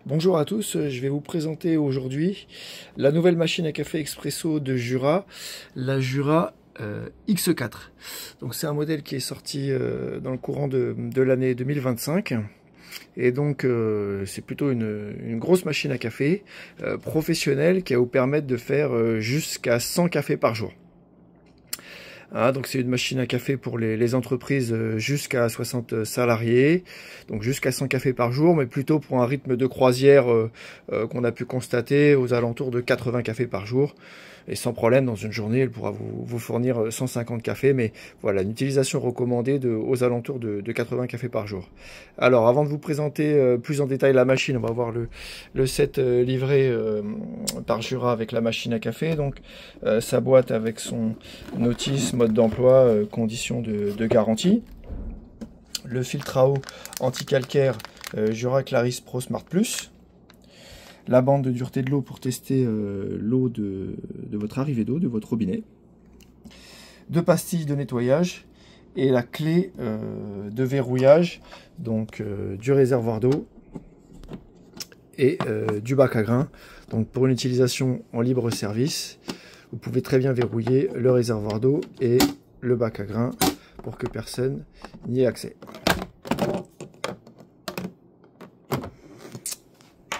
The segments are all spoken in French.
Bonjour à tous, je vais vous présenter aujourd'hui la nouvelle machine à café expresso de Jura, la Jura X4. Donc c'est un modèle qui est sorti dans le courant de l'année 2025. Et donc c'est plutôt une grosse machine à café professionnelle qui va vous permettre de faire jusqu'à 100 cafés par jour. Ah, donc c'est une machine à café pour les entreprises jusqu'à 60 salariés, donc jusqu'à 100 cafés par jour, mais plutôt pour un rythme de croisière qu'on a pu constater aux alentours de 80 cafés par jour. Et sans problème, dans une journée, elle pourra vous fournir 150 cafés, mais voilà, une utilisation recommandée aux alentours de 80 cafés par jour. Alors, avant de vous présenter plus en détail la machine, on va voir le set livré par Jura avec la machine à café. Donc, sa boîte avec son notice, mode d'emploi, conditions de garantie. Le filtre à eau anti-calcaire Jura Clarisse Pro Smart Plus. La bande de dureté de l'eau pour tester l'eau de votre arrivée d'eau, de votre robinet. 2 pastilles de nettoyage et la clé de verrouillage donc du réservoir d'eau et du bac à grains. Donc pour une utilisation en libre service, vous pouvez très bien verrouiller le réservoir d'eau et le bac à grains pour que personne n'y ait accès.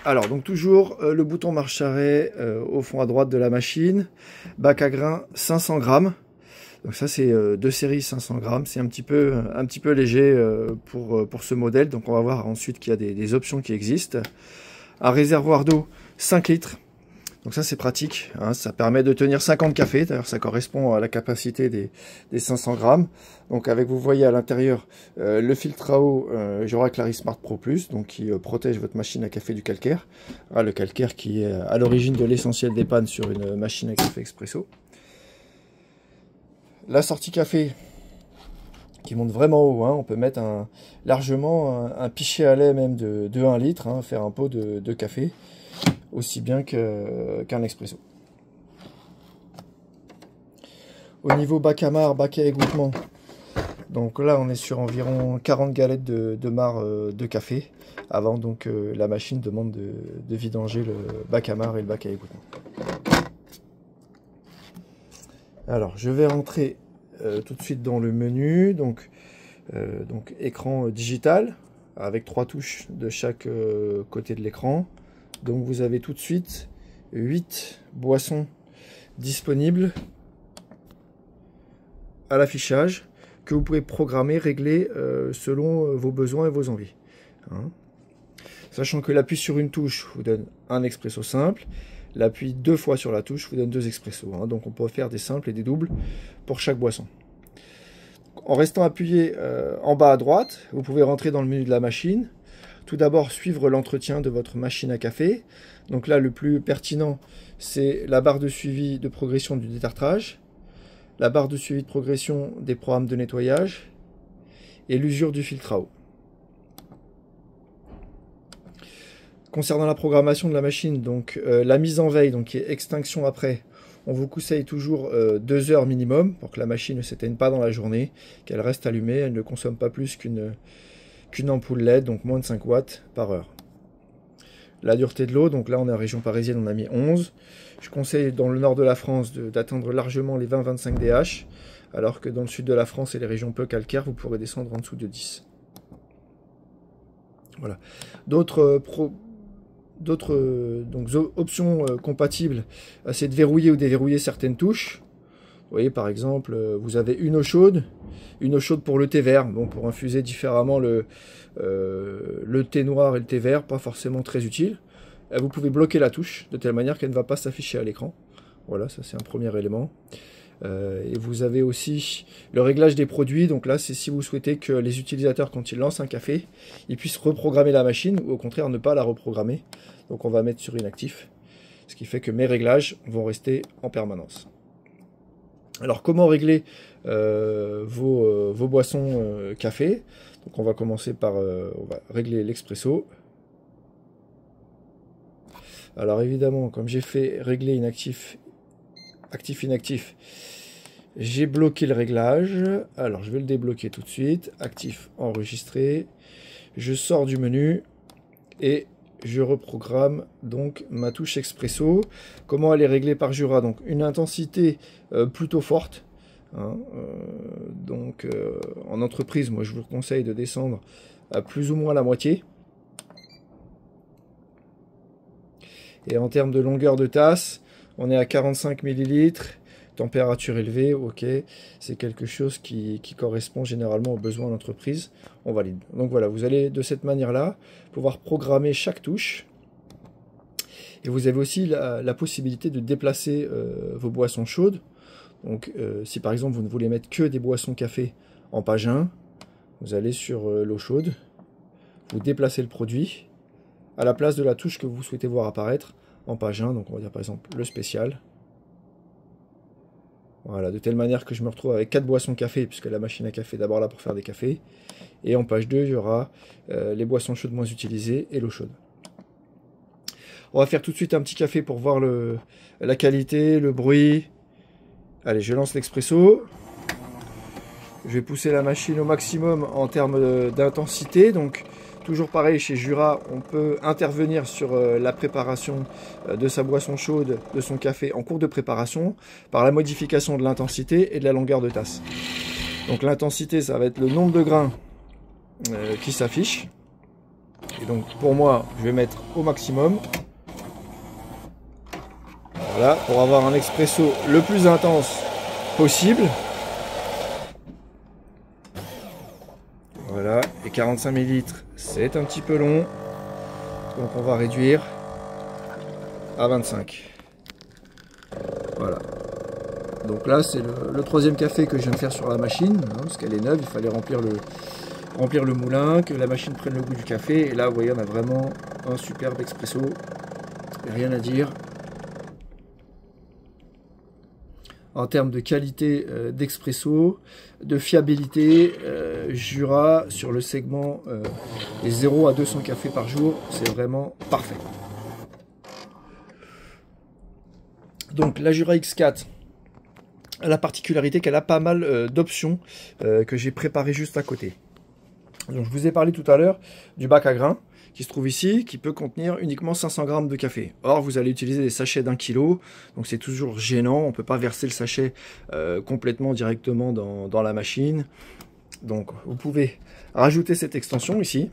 Alors, donc toujours le bouton marche-arrêt au fond à droite de la machine. Bac à grains 500 grammes. Donc ça, c'est de série 500 grammes. C'est un petit peu léger pour ce modèle. Donc on va voir ensuite qu'il y a des options qui existent. Un réservoir d'eau 5 litres. Donc ça, c'est pratique, hein, ça permet de tenir 50 cafés, d'ailleurs ça correspond à la capacité des 500 grammes. Donc avec, vous voyez à l'intérieur, le filtre à eau Jura Clarisse Smart Pro Plus, donc qui protège votre machine à café du calcaire. Ah, le calcaire qui est à l'origine de l'essentiel des pannes sur une machine à café expresso. La sortie café qui monte vraiment haut, hein, on peut mettre largement un pichet à lait même de 1 litre, hein, faire un pot de café. Aussi bien qu'un expresso. Au niveau bac à marc, bac à égouttement, donc là on est sur environ 40 galettes de marc de café, avant donc la machine demande de vidanger le bac à marc et le bac à égouttement. Alors je vais rentrer tout de suite dans le menu, donc écran digital, avec 3 touches de chaque côté de l'écran. Donc vous avez tout de suite 8 boissons disponibles à l'affichage que vous pouvez programmer, régler selon vos besoins et vos envies. Hein. Sachant que l'appui sur une touche vous donne un expresso simple, l'appui 2 fois sur la touche vous donne 2 expressos. Hein. Donc on peut faire des simples et des doubles pour chaque boisson. En restant appuyé en bas à droite, vous pouvez rentrer dans le menu de la machine. Tout d'abord, suivre l'entretien de votre machine à café. Donc là, le plus pertinent, c'est la barre de suivi de progression du détartrage, la barre de suivi de progression des programmes de nettoyage et l'usure du filtre à eau. Concernant la programmation de la machine, donc la mise en veille, donc qui est extinction après, on vous conseille toujours 2 heures minimum pour que la machine ne s'éteigne pas dans la journée, qu'elle reste allumée, elle ne consomme pas plus qu'une ampoule LED, donc moins de 5 watts par heure. La dureté de l'eau, donc là on est en région parisienne, on a mis 11. Je conseille dans le nord de la France d'atteindre largement les 20-25 DH, alors que dans le sud de la France et les régions peu calcaires, vous pourrez descendre en dessous de 10. Voilà. D'autres options compatibles, c'est de verrouiller ou déverrouiller certaines touches. Vous voyez, par exemple, vous avez une eau chaude pour le thé vert, bon, pour infuser différemment le thé noir et le thé vert, pas forcément très utile. Vous pouvez bloquer la touche de telle manière qu'elle ne va pas s'afficher à l'écran. Voilà, ça c'est un premier élément. Et vous avez aussi le réglage des produits, donc là c'est si vous souhaitez que les utilisateurs, quand ils lancent un café, ils puissent reprogrammer la machine, ou au contraire ne pas la reprogrammer. Donc on va mettre sur inactif, ce qui fait que mes réglages vont rester en permanence. Alors comment régler vos boissons café? Donc on va commencer par on va régler l'expresso. Alors évidemment, comme j'ai fait régler inactif, actif-inactif, j'ai bloqué le réglage. Alors je vais le débloquer tout de suite. Actif enregistré. Je sors du menu et je reprogramme donc ma touche expresso. Comment elle est réglée par Jura? Donc une intensité plutôt forte. Hein, en entreprise, moi je vous conseille de descendre à plus ou moins la moitié. Et en termes de longueur de tasse, on est à 45 ml, température élevée, ok, c'est quelque chose qui correspond généralement aux besoins de l'entreprise, on valide. Donc voilà, vous allez de cette manière-là pouvoir programmer chaque touche. Et vous avez aussi la possibilité de déplacer vos boissons chaudes. Donc si par exemple vous ne voulez mettre que des boissons café en page 1, vous allez sur l'eau chaude, vous déplacez le produit à la place de la touche que vous souhaitez voir apparaître en page 1, donc on va dire par exemple le spécial. Voilà, de telle manière que je me retrouve avec 4 boissons café, puisque la machine à café est d'abord là pour faire des cafés. Et en page 2, il y aura les boissons chaudes moins utilisées et l'eau chaude. On va faire tout de suite un petit café pour voir la qualité, le bruit. Allez, je lance l'expresso. Je vais pousser la machine au maximum en termes d'intensité. Donc, toujours pareil, chez Jura, on peut intervenir sur la préparation de sa boisson chaude, de son café en cours de préparation, par la modification de l'intensité et de la longueur de tasse. Donc l'intensité, ça va être le nombre de grains qui s'affiche. Et donc pour moi, je vais mettre au maximum. Voilà, pour avoir un expresso le plus intense possible. Voilà, et 45 ml, c'est un petit peu long. Donc on va réduire à 25. Voilà. Donc là, c'est le troisième café que je viens de faire sur la machine, hein, parce qu'elle est neuve, il fallait remplir le moulin, que la machine prenne le goût du café. Et là, vous voyez, on a vraiment un superbe expresso. Rien à dire. En termes de qualité d'expresso, de fiabilité, Jura sur le segment des 0 à 200 cafés par jour, c'est vraiment parfait. Donc la Jura X4 a la particularité qu'elle a pas mal d'options que j'ai préparées juste à côté. Donc je vous ai parlé tout à l'heure du bac à grains qui se trouve ici, qui peut contenir uniquement 500 grammes de café. Or, vous allez utiliser des sachets d'1 kg, donc c'est toujours gênant, on ne peut pas verser le sachet complètement directement dans la machine. Donc vous pouvez rajouter cette extension ici,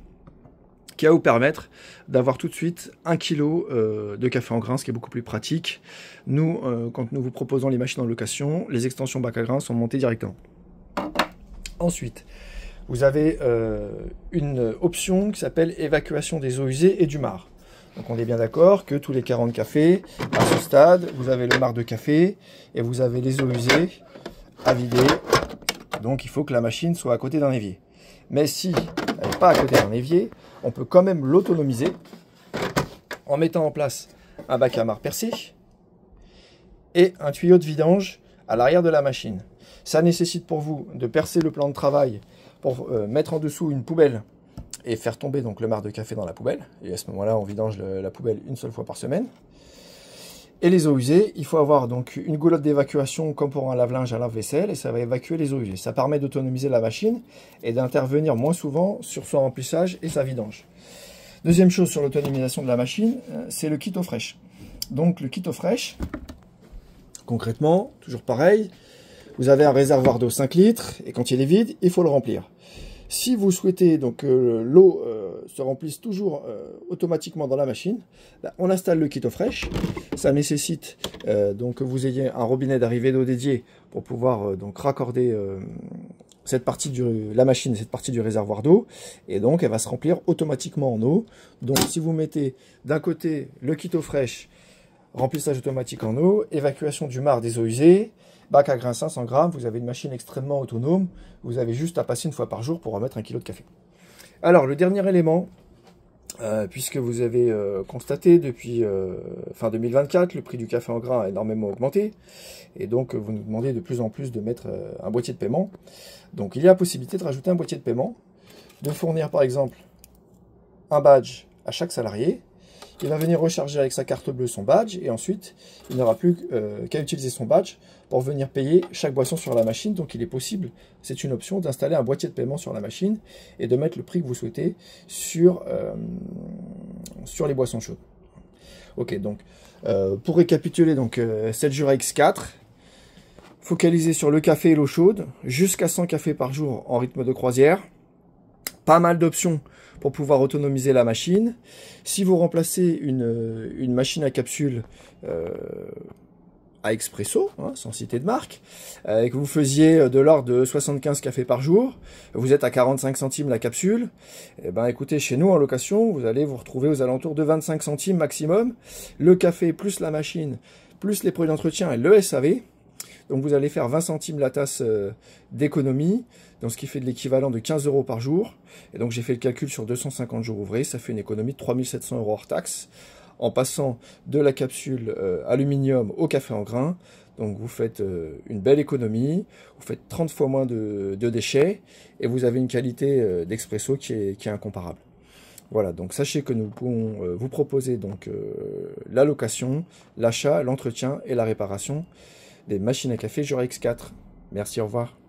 qui va vous permettre d'avoir tout de suite 1 kg de café en grains, ce qui est beaucoup plus pratique. Nous, quand nous vous proposons les machines en location, les extensions bac à grains sont montées directement. Ensuite, vous avez une option qui s'appelle évacuation des eaux usées et du marc. Donc on est bien d'accord que tous les 40 cafés, à ce stade, vous avez le marc de café et vous avez les eaux usées à vider. Donc il faut que la machine soit à côté d'un évier. Mais si elle n'est pas à côté d'un évier, on peut quand même l'autonomiser en mettant en place un bac à marc percé et un tuyau de vidange à l'arrière de la machine. Ça nécessite pour vous de percer le plan de travail pour mettre en dessous une poubelle et faire tomber donc le marc de café dans la poubelle. Et à ce moment-là, on vidange la poubelle une seule fois par semaine. Et les eaux usées, il faut avoir donc une goulotte d'évacuation comme pour un lave-linge, un lave-vaisselle, et ça va évacuer les eaux usées. Ça permet d'autonomiser la machine et d'intervenir moins souvent sur son remplissage et sa vidange. Deuxième chose sur l'autonomisation de la machine, c'est le kit eau fraîche. Donc le kit eau fraîche, concrètement, toujours pareil, vous avez un réservoir d'eau 5 litres et quand il est vide, il faut le remplir. Si vous souhaitez donc que l'eau se remplisse toujours automatiquement dans la machine, là, on installe le kit eau fraîche. Ça nécessite donc que vous ayez un robinet d'arrivée d'eau dédié pour pouvoir donc raccorder cette partie la machine, cette partie du réservoir d'eau, et donc elle va se remplir automatiquement en eau. Donc si vous mettez d'un côté le kit eau fraîche, remplissage automatique en eau, évacuation du marc des eaux usées, bac à grains 500 grammes, vous avez une machine extrêmement autonome, vous avez juste à passer une fois par jour pour remettre 1 kg de café. Alors le dernier élément, puisque vous avez constaté depuis fin 2024, le prix du café en grains a énormément augmenté, et donc vous nous demandez de plus en plus de mettre un boîtier de paiement. Donc il y a la possibilité de rajouter un boîtier de paiement, de fournir par exemple un badge à chaque salarié. Il va venir recharger avec sa carte bleue son badge et ensuite il n'aura plus qu'à utiliser son badge pour venir payer chaque boisson sur la machine. Donc il est possible, c'est une option, d'installer un boîtier de paiement sur la machine et de mettre le prix que vous souhaitez sur sur les boissons chaudes. Ok, donc pour récapituler, donc cette Jura X4, focalisée sur le café et l'eau chaude, jusqu'à 100 cafés par jour en rythme de croisière. Pas mal d'options pour pouvoir autonomiser la machine. Si vous remplacez une machine à capsule à expresso, hein, sans citer de marque, et que vous faisiez de l'ordre de 75 cafés par jour, vous êtes à 45 centimes la capsule, et ben écoutez, chez nous en location, vous allez vous retrouver aux alentours de 25 centimes maximum, le café plus la machine, plus les produits d'entretien et le SAV, donc vous allez faire 20 centimes la tasse d'économie, donc ce qui fait de l'équivalent de 15 € par jour, et donc j'ai fait le calcul sur 250 jours ouvrés, ça fait une économie de 3700 € hors taxe, en passant de la capsule aluminium au café en grains. Donc vous faites une belle économie, vous faites 30 fois moins de déchets, et vous avez une qualité d'expresso qui est incomparable. Voilà, donc sachez que nous pouvons vous proposer donc la location, l'achat, l'entretien et la réparation des machines à café Jura X4. Merci, au revoir.